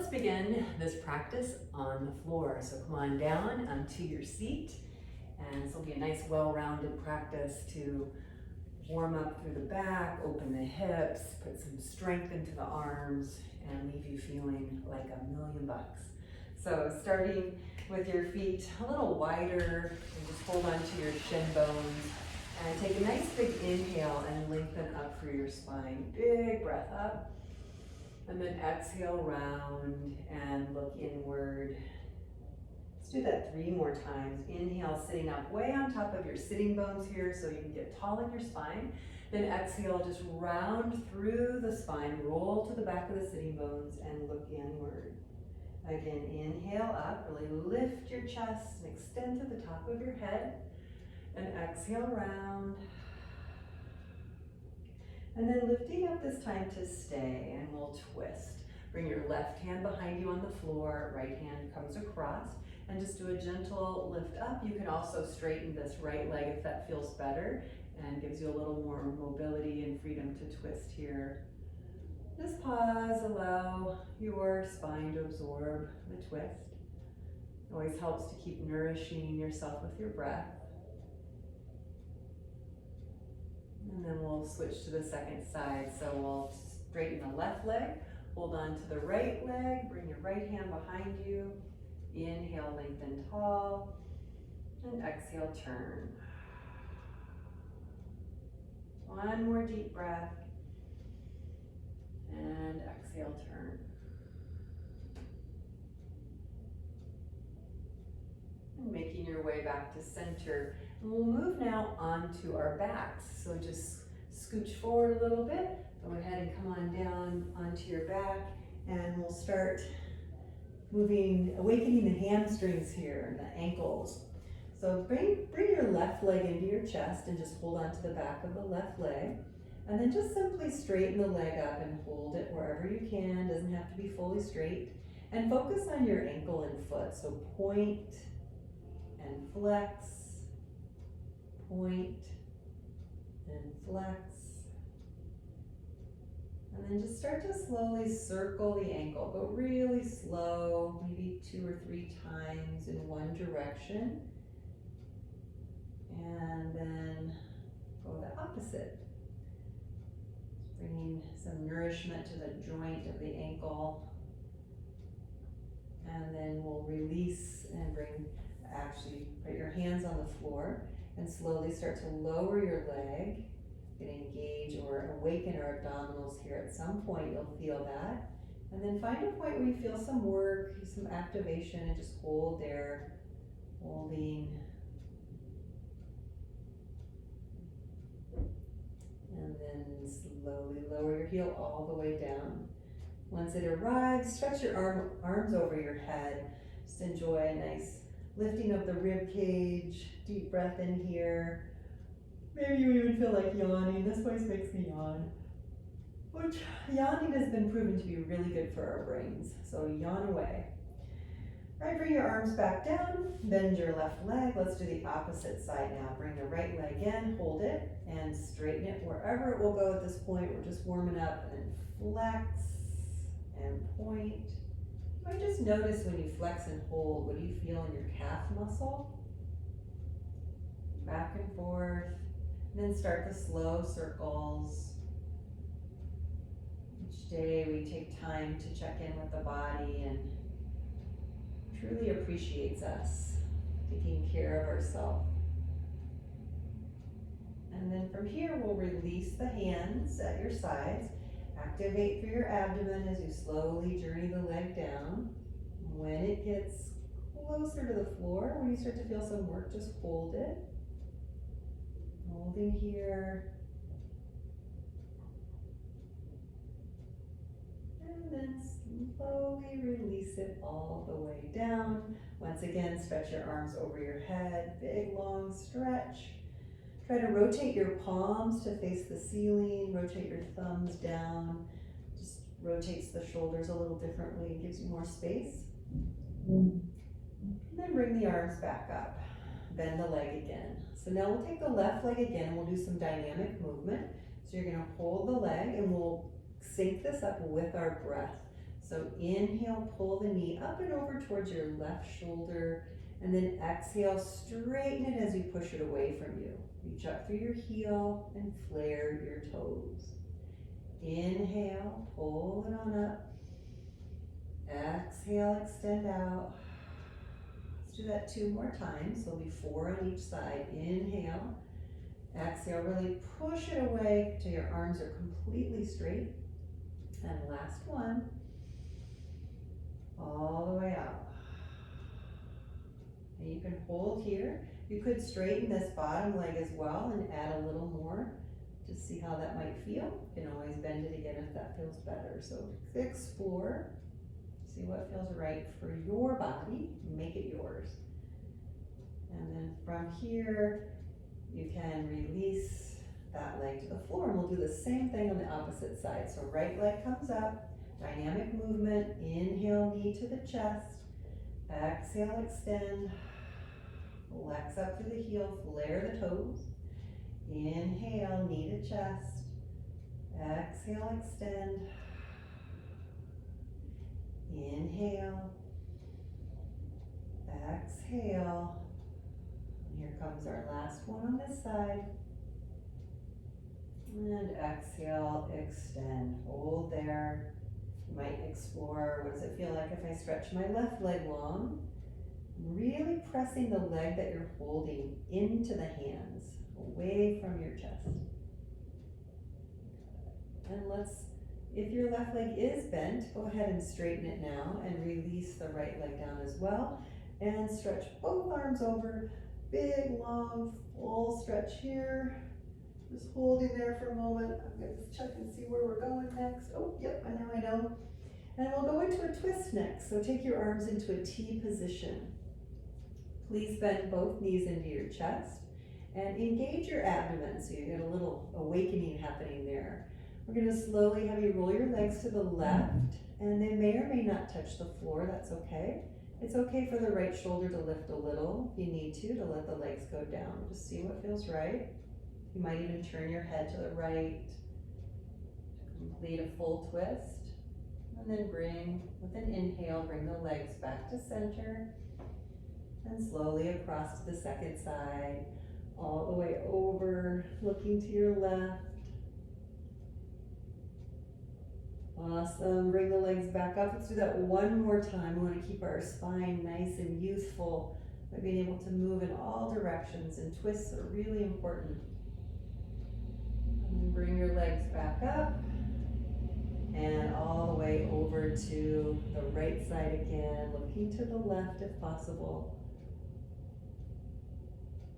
let's begin this practice on the floor. So come on down onto your seat, and this will be a nice well-rounded practice to warm up through the back, open the hips, put some strength into the arms, and leave you feeling like $1,000,000. So starting with your feet a little wider, and just hold on to your shin bones, and take a nice big inhale and lengthen up through your spine. Big breath up, and then exhale round and look inward. Let's do that 3 more times. Inhale, sitting up way on top of your sitting bones here so you can get tall in your spine. Then exhale, just round through the spine, roll to the back of the sitting bones and look inward. Again, inhale up, really lift your chest and extend to the top of your head. And exhale round. And then lifting up this time to stay, and we'll twist. Bring your left hand behind you on the floor, right hand comes across, and just do a gentle lift up. You can also straighten this right leg if that feels better and gives you a little more mobility and freedom to twist here. Just pause, allow your spine to absorb the twist. It always helps to keep nourishing yourself with your breath. And then we'll switch to the second side. So we'll straighten the left leg, hold on to the right leg, bring your right hand behind you. Inhale, lengthen tall, and exhale, turn. One more deep breath, and exhale, turn. And making your way back to center. And we'll move now onto our backs. So just scooch forward a little bit. Go ahead and come on down onto your back, and we'll start awakening the hamstrings here, the ankles. So bring your left leg into your chest and just hold on to the back of the left leg. And then just simply straighten the leg up and hold it wherever you can. Doesn't have to be fully straight. And focus on your ankle and foot. So point and flex, point and flex. And then just start to slowly circle the ankle. Go really slow, maybe 2 or 3 times in one direction. And then go the opposite. Bringing some nourishment to the joint of the ankle. And then we'll release and put your hands on the floor and slowly start to lower your leg. Get engage or awaken our abdominals here. At some point you'll feel that. And then find a point where you feel some work, some activation, and just hold there, holding. And then slowly lower your heel all the way down. Once it arrives, stretch your arms over your head. Just enjoy a nice lifting of the rib cage. Deep breath in here. Maybe you even feel like yawning. This voice makes me yawn. Which yawning has been proven to be really good for our brains. So yawn away. Right, bring your arms back down. Bend your left leg. Let's do the opposite side now. Bring the right leg in, hold it, and straighten it wherever it will go at this point. We're just warming up, and then flex and point. You might just notice when you flex and hold, what do you feel in your calf muscle? Back and forth. And then start the slow circles. Each day we take time to check in with the body and truly appreciates us, taking care of ourselves. And then from here we'll release the hands at your sides. Activate through your abdomen as you slowly journey the leg down. When it gets closer to the floor, when you start to feel some work, just hold it. Holding here. And then slowly release it all the way down. Once again, stretch your arms over your head. Big, long stretch. Try to rotate your palms to face the ceiling. Rotate your thumbs down. Just rotates the shoulders a little differently. Gives you more space. And then bring the arms back up. Bend the leg again. So now we'll take the left leg again. We'll do some dynamic movement. So you're going to hold the leg and we'll sync this up with our breath. So inhale, pull the knee up and over towards your left shoulder, and then exhale, straighten it as you push it away from you. Reach up through your heel and flare your toes. Inhale, pull it on up. Exhale, extend out. Let's do that 2 more times. So it'll be 4 on each side. Inhale. Exhale, really push it away till your arms are completely straight. And last one. All the way out. And you can hold here. You could straighten this bottom leg as well and add a little more to see how that might feel. You can always bend it again if that feels better. So explore, see what feels right for your body, make it yours. And then from here, you can release that leg to the floor, and we'll do the same thing on the opposite side. So right leg comes up, dynamic movement, inhale, knee to the chest, exhale, extend, flex up through the heel, flare the toes, inhale, knee to chest, exhale, extend, inhale, exhale, and here comes our last one on this side, and exhale, extend, hold there. You might explore, what does it feel like if I stretch my left leg long? Really pressing the leg that you're holding into the hands, away from your chest. And if your left leg is bent, go ahead and straighten it now and release the right leg down as well. And stretch both arms over, big, long, full stretch here. Just holding there for a moment. I'm going to just check and see where we're going next. Oh, yep, now I know. And we'll go into a twist next. So take your arms into a T position. Please bend both knees into your chest and engage your abdomen so you get a little awakening happening there. We're going to slowly have you roll your legs to the left, and they may or may not touch the floor. That's okay. It's okay for the right shoulder to lift a little if you need to let the legs go down. Just see what feels right. You might even turn your head to the right to complete a full twist. And then with an inhale, bring the legs back to center. And slowly across to the second side, all the way over, looking to your left. Awesome, bring the legs back up. Let's do that one more time. We want to keep our spine nice and youthful by being able to move in all directions, and twists are really important. And bring your legs back up and all the way over to the right side again, looking to the left if possible.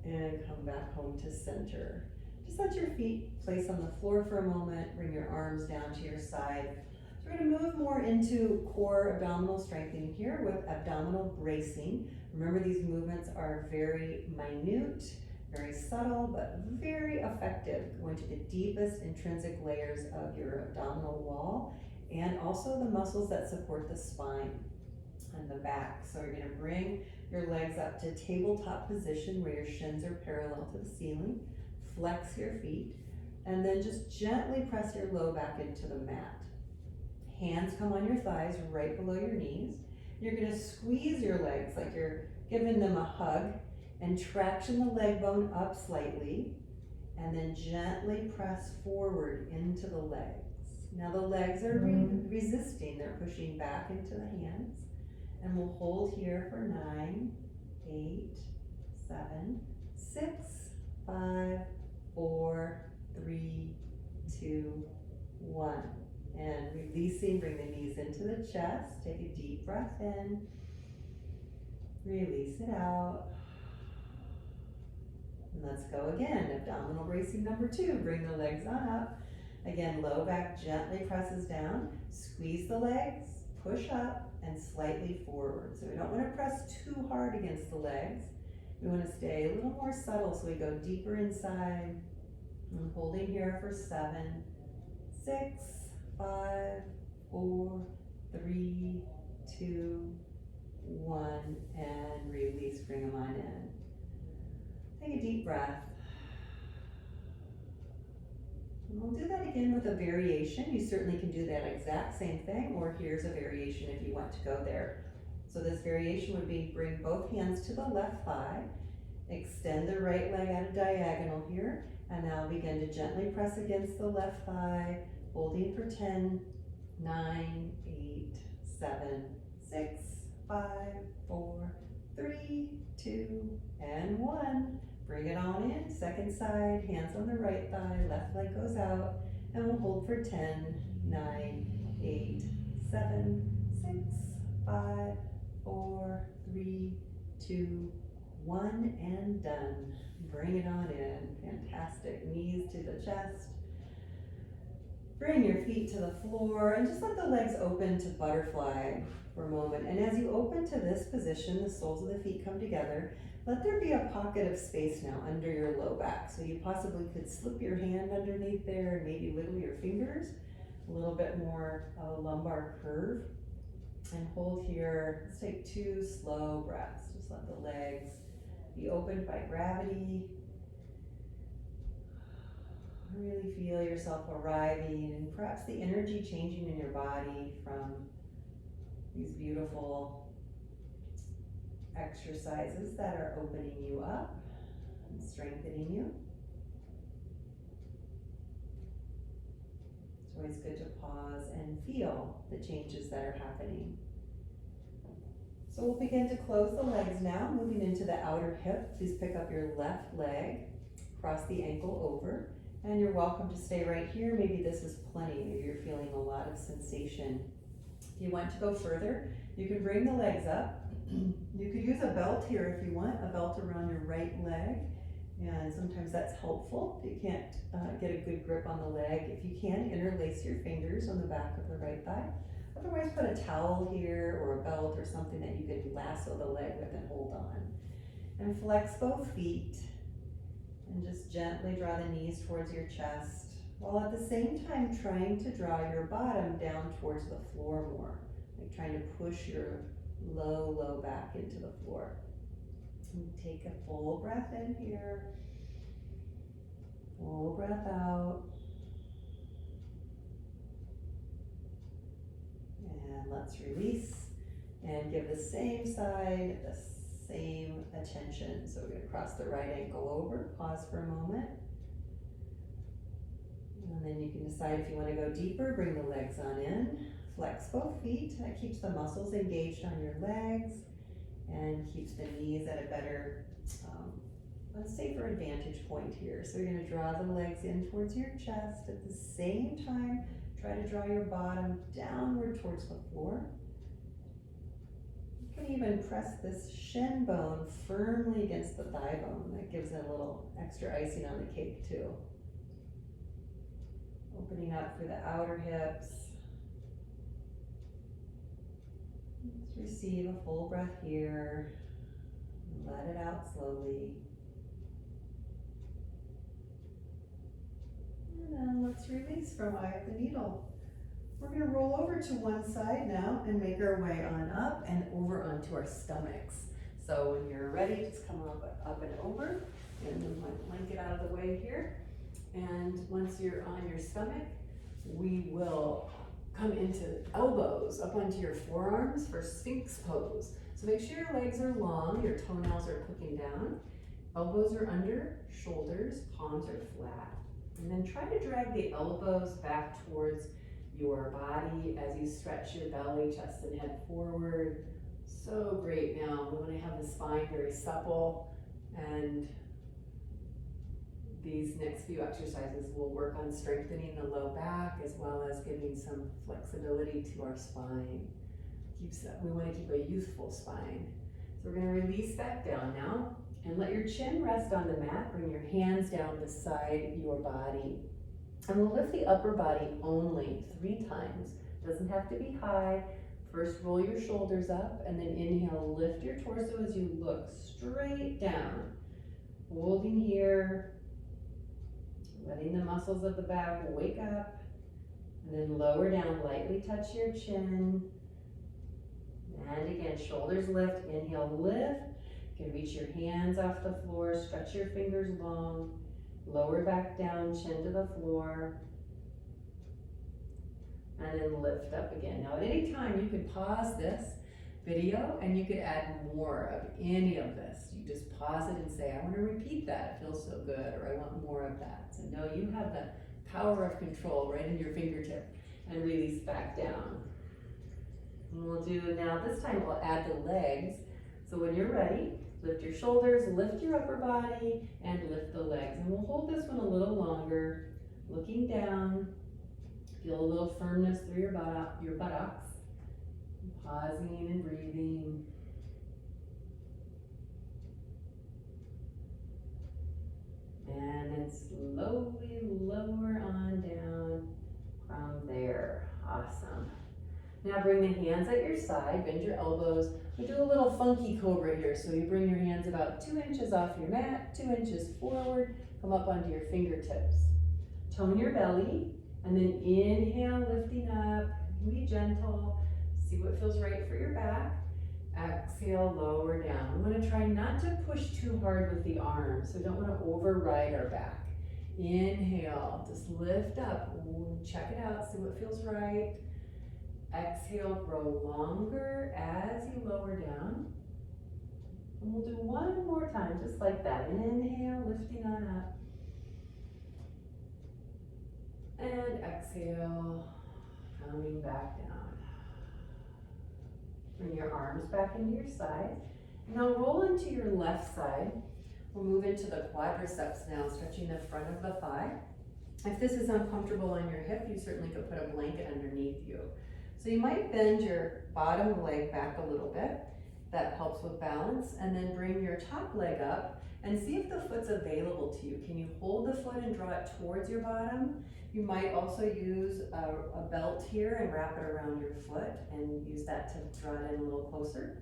And come back home to center. Just let your feet place on the floor for a moment. Bring your arms down to your side. So we're going to move more into core abdominal strengthening here with abdominal bracing. Remember, these movements are very minute, very subtle, but very effective, going to the deepest intrinsic layers of your abdominal wall and also the muscles that support the spine and the back. So you're going to bring your legs up to tabletop position where your shins are parallel to the ceiling. Flex your feet, and then just gently press your low back into the mat. Hands come on your thighs right below your knees. You're going to squeeze your legs like you're giving them a hug and traction the leg bone up slightly, and then gently press forward into the legs. Now the legs are resisting, they're pushing back into the hands. And we'll hold here for 9, 8, 7, 6, 5, 4, 3, 2, 1. And releasing, bring the knees into the chest. Take a deep breath in. Release it out. And let's go again. Abdominal bracing number 2. Bring the legs on up. Again, low back gently presses down. Squeeze the legs, push up, and slightly forward. So we don't want to press too hard against the legs. We want to stay a little more subtle, so we go deeper inside. I'm holding here for 7, 6, 5, 4, 3, 2, 1, and release, bring them on in. Take a deep breath. And we'll do that again with a variation. You certainly can do that exact same thing, or here's a variation if you want to go there. So this variation would be bring both hands to the left thigh, extend the right leg at a diagonal here, and now begin to gently press against the left thigh, holding for 10, 9, 8, 7, 6, 5, 4, 3, 2, and 1. Bring it on in, second side, hands on the right thigh, left leg goes out, and we'll hold for 10, 9, 8, 7, 6, 5, 4, 3, 2, 1, and done. Bring it on in, fantastic. Knees to the chest. Bring your feet to the floor and just let the legs open to butterfly for a moment. And as you open to this position, the soles of the feet come together. Let there be a pocket of space now under your low back. So you possibly could slip your hand underneath there and maybe wiggle your fingers. A little bit more of a lumbar curve. And hold here. Let's take 2 slow breaths. Just let the legs be opened by gravity. Really feel yourself arriving and perhaps the energy changing in your body from these beautiful exercises that are opening you up and strengthening you. It's always good to pause and feel the changes that are happening. So we'll begin to close the legs now, moving into the outer hip. Please pick up your left leg, cross the ankle over, and you're welcome to stay right here. Maybe this is plenty. Maybe you're feeling a lot of sensation. If you want to go further, you can bring the legs up. You could use a belt here if you want, a belt around your right leg, and sometimes that's helpful. If you can't get a good grip on the leg, if you can, interlace your fingers on the back of the right thigh. Otherwise, put a towel here or a belt or something that you could lasso the leg with and hold on. And flex both feet and just gently draw the knees towards your chest, while at the same time trying to draw your bottom down towards the floor more, like trying to push your low back into the floor. And take a full breath in here, full breath out. And let's release and give the same side the same attention. So we're going to cross the right ankle over, pause for a moment. And then you can decide if you want to go deeper, bring the legs on in. Flex both feet. That keeps the muscles engaged on your legs and keeps the knees at a better, a safer vantage point here. So you're going to draw the legs in towards your chest. At the same time, try to draw your bottom downward towards the floor. You can even press this shin bone firmly against the thigh bone. That gives it a little extra icing on the cake too. Opening up through the outer hips. Just receive a full breath here. Let it out slowly. And then let's release from eye of the needle. We're going to roll over to one side now and make our way on up and over onto our stomachs. So when you're ready, just come up and over. And then might get out of the way here. And once you're on your stomach, we will come into elbows up onto your forearms for Sphinx pose. So make sure your legs are long, your toenails are clicking down, elbows are under, shoulders, palms are flat. And then try to drag the elbows back towards your body as you stretch your belly, chest, and head forward. So great. Now we want to have the spine very supple, and these next few exercises will work on strengthening the low back as well as giving some flexibility to our spine. We want to keep a youthful spine. So we're going to release back down now and let your chin rest on the mat. Bring your hands down beside your body. And we'll lift the upper body only 3 times. Doesn't have to be high. First, roll your shoulders up and then inhale, lift your torso as you look straight down. Holding here. Letting the muscles of the back wake up, and then lower down, lightly touch your chin. And again, shoulders lift, inhale, lift. You can reach your hands off the floor, stretch your fingers long, Lower back down, chin to the floor. And then lift up again. Now at any time you could pause this video and you could add more of any of this. You just pause it and say, I want to repeat that, it feels so good, or I want more of that. So no, you have the power of control right in your fingertip, and release back down. And we'll do now, this time we'll add the legs. So when you're ready, lift your shoulders, lift your upper body, and lift the legs. And we'll hold this one a little longer, looking down. Feel a little firmness through your buttocks. Pausing and breathing. And then slowly lower on down from there. Awesome. Now bring the hands at your side, bend your elbows. We do a little funky cobra here. So you bring your hands about 2 inches off your mat, 2 inches forward, come up onto your fingertips. Tone your belly. And then inhale, lifting up, be gentle, see what feels right for your back. Exhale, lower down. We want to try not to push too hard with the arms, so we don't want to override our back. Inhale, just lift up, check it out, see what feels right. Exhale, grow longer as you lower down. And we'll do one more time, just like that. Inhale, lifting on up. And exhale, coming back down. Bring your arms back into your side. Now roll into your left side. We'll move into the quadriceps now, stretching the front of the thigh. If this is uncomfortable on your hip, you certainly could put a blanket underneath you. So you might bend your bottom leg back a little bit. That helps with balance. And then bring your top leg up and see if the foot's available to you. Can you hold the foot and draw it towards your bottom? You might also use a belt here and wrap it around your foot and use that to draw it in a little closer.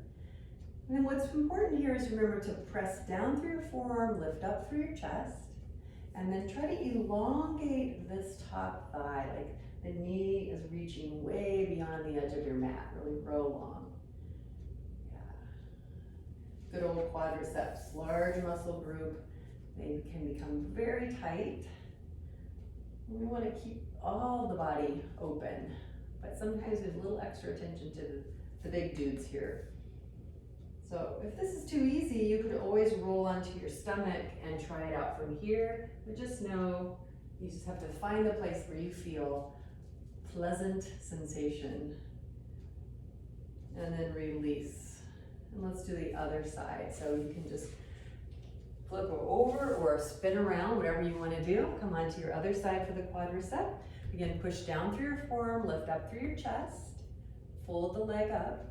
And then what's important here is remember to press down through your forearm, lift up through your chest, and then try to elongate this top thigh, like the knee is reaching way beyond the edge of your mat, really grow long. Yeah. Good old quadriceps, large muscle group. They can become very tight. We want to keep all the body open, but sometimes there's a little extra attention to the big dudes here. So if this is too easy, you could always roll onto your stomach and try it out from here, but just know you just have to find a place where you feel pleasant sensation. And then release. And let's do the other side. So you can just flip over or spin around, whatever you want to do. Come onto your other side for the quadricep. Again, push down through your forearm, lift up through your chest, fold the leg up,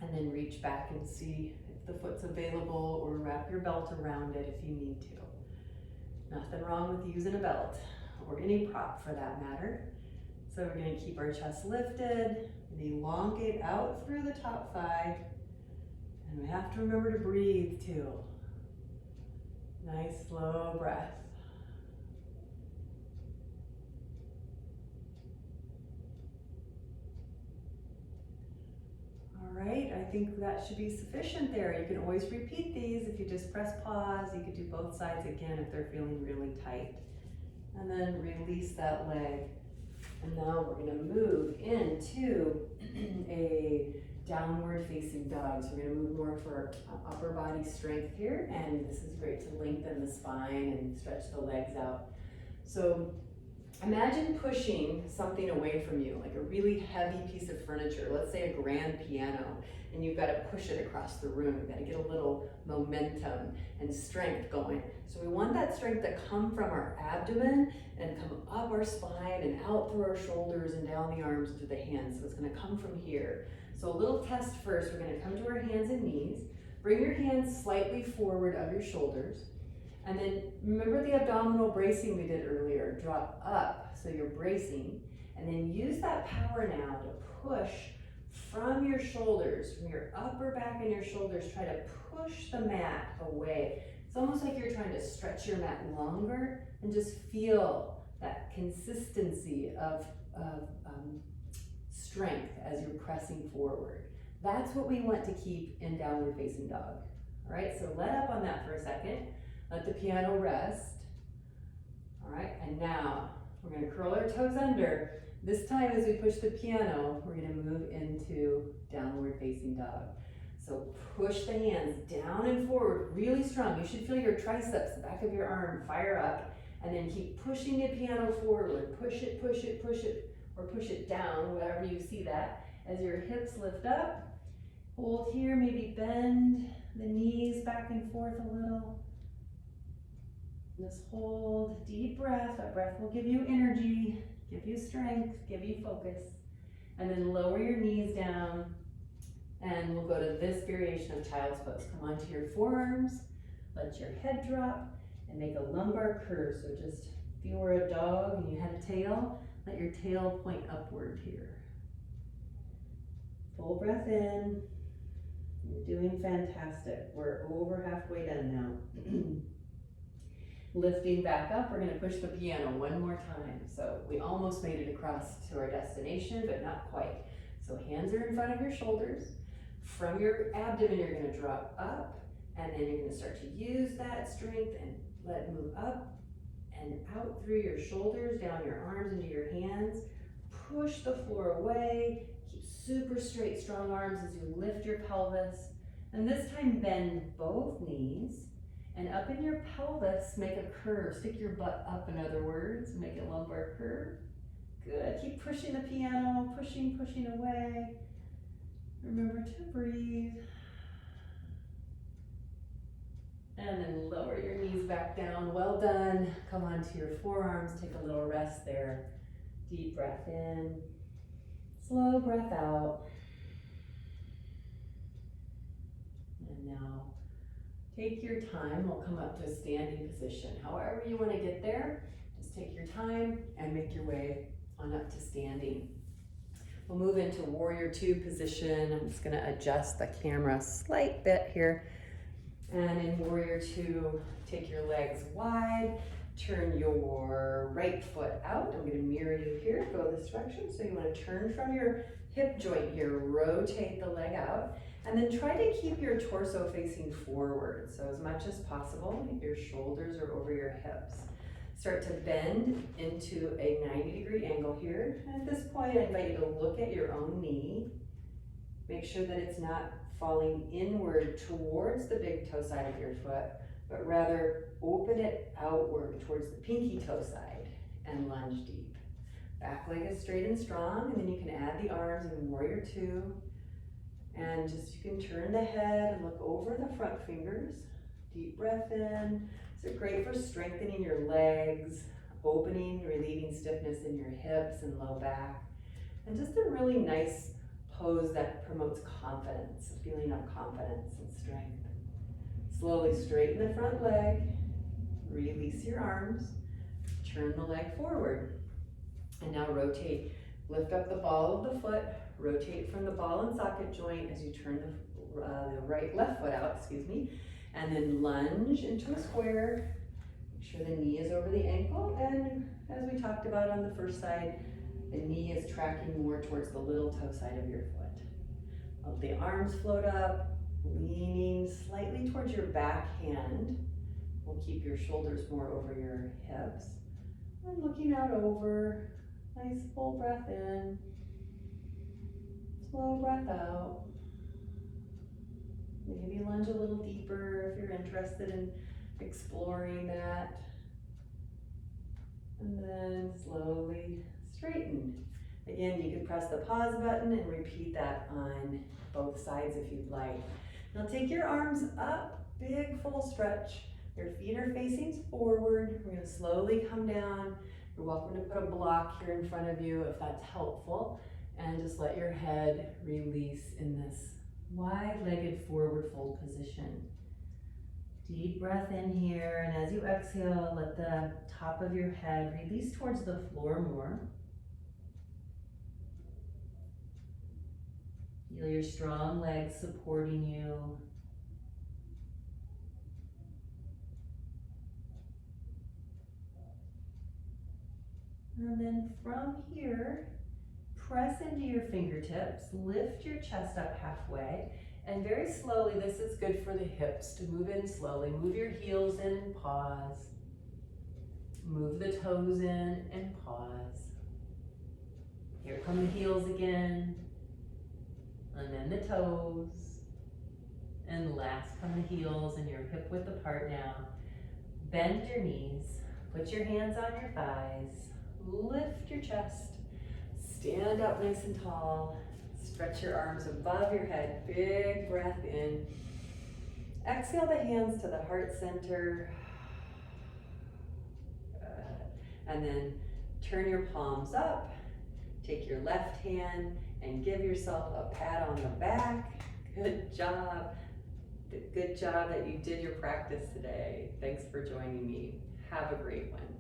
and then reach back and see if the foot's available, or wrap your belt around it if you need to. Nothing wrong with using a belt, or any prop for that matter. So we're going to keep our chest lifted and elongate out through the top thigh. And we have to remember to breathe too. Nice slow breath. All right, I think that should be sufficient there. You can always repeat these. If you just press pause, you could do both sides again if they're feeling really tight. And then release that leg. And now we're going to move into a downward facing dog. So we're going to move more for upper body strength here, and this is great to lengthen the spine and stretch the legs out. So imagine pushing something away from you, like a really heavy piece of furniture, let's say a grand piano, and you've got to push it across the room. You've got to get a little momentum and strength going. So we want that strength to come from our abdomen and come up our spine and out through our shoulders and down the arms to the hands. So it's going to come from here. So a little test first. We're going to come to our hands and knees. Bring your hands slightly forward of your shoulders. And then remember the abdominal bracing we did earlier. Drop up, so you're bracing. And then use that power now to push from your shoulders, from your upper back and your shoulders. Try to push the mat away. It's almost like you're trying to stretch your mat longer, and just feel that consistency of strength as you're pressing forward. That's what we want to keep in downward facing dog. All right, so let up on that for a second. Let the piano rest. All right, and now we're gonna curl our toes under. This time as we push the piano, we're gonna move into downward facing dog. So push the hands down and forward really strong. You should feel your triceps, the back of your arm fire up, and then keep pushing the piano forward. Push it, push it, push it, or push it down, wherever you see that. As your hips lift up, hold here, maybe bend the knees back and forth a little. Just hold, deep breath. That breath will give you energy, give you strength, give you focus. And then lower your knees down, and we'll go to this variation of child's pose. Come onto your forearms, let your head drop, and make a lumbar curve. So just, if you were a dog and you had a tail, let your tail point upward here. Full breath in. You're doing fantastic. We're over halfway done now. Lifting back up, we're gonna push the piano one more time. So we almost made it across to our destination, but not quite. So hands are in front of your shoulders. From your abdomen, you're gonna drop up, and then you're gonna start to use that strength and let it move up and out through your shoulders, down your arms, into your hands. Push the floor away. Keep super straight, strong arms as you lift your pelvis. And this time, bend both knees. And up in your pelvis, make a curve. Stick your butt up, in other words. Make a lumbar curve. Good. Keep pushing the piano, pushing, pushing away. Remember to breathe. And then lower your knees back down. Well done. Come onto your forearms. Take a little rest there. Deep breath in. Slow breath out. And now, take your time. We'll come up to a standing position. However you want to get there, just take your time and make your way on up to standing. We'll move into warrior two position. I'm just going to adjust the camera a slight bit here. And in warrior two, take your legs wide, turn your right foot out. I'm going to mirror you here, go this direction. So you want to turn from your hip joint here, rotate the leg out. And then try to keep your torso facing forward. So as much as possible, your shoulders are over your hips. Start to bend into a 90-degree angle here. And at this point, I invite you to look at your own knee. Make sure that it's not falling inward towards the big toe side of your foot, but rather open it outward towards the pinky toe side and lunge deep. Back leg is straight and strong, and then you can add the arms in warrior two. And just, you can turn the head and look over the front fingers. Deep breath in. So great for strengthening your legs, opening, relieving stiffness in your hips and low back. And just a really nice pose that promotes confidence, a feeling of confidence and strength. Slowly straighten the front leg, release your arms, turn the leg forward. And now rotate, lift up the ball of the foot, rotate from the ball and socket joint as you turn the left foot out, and then lunge into a square. Make sure the knee is over the ankle, and as we talked about on the first side, the knee is tracking more towards the little toe side of your foot. Let the arms float up, leaning slightly towards your back hand. We'll keep your shoulders more over your hips. And looking out over, nice full breath in. Slow breath out. Maybe lunge a little deeper if you're interested in exploring that. And then slowly straighten. Again, you can press the pause button and repeat that on both sides if you'd like. Now take your arms up, big full stretch. Your feet are facing forward. We're going to slowly come down. You're welcome to put a block here in front of you if that's helpful. And just let your head release in this wide-legged forward fold position. Deep breath in here, and as you exhale, let the top of your head release towards the floor more. Feel your strong legs supporting you. And then from here, press into your fingertips, lift your chest up halfway, and very slowly, this is good for the hips to move in slowly. Move your heels in and pause. Move the toes in and pause. Here come the heels again. And then the toes. And last come the heels, and you're hip width apart now. Bend your knees. Put your hands on your thighs. Lift your chest. Stand up nice and tall. Stretch your arms above your head. Big breath in. Exhale the hands to the heart center. Good. And then turn your palms up. Take your left hand and give yourself a pat on the back. Good job. Good job that you did your practice today. Thanks for joining me. Have a great one.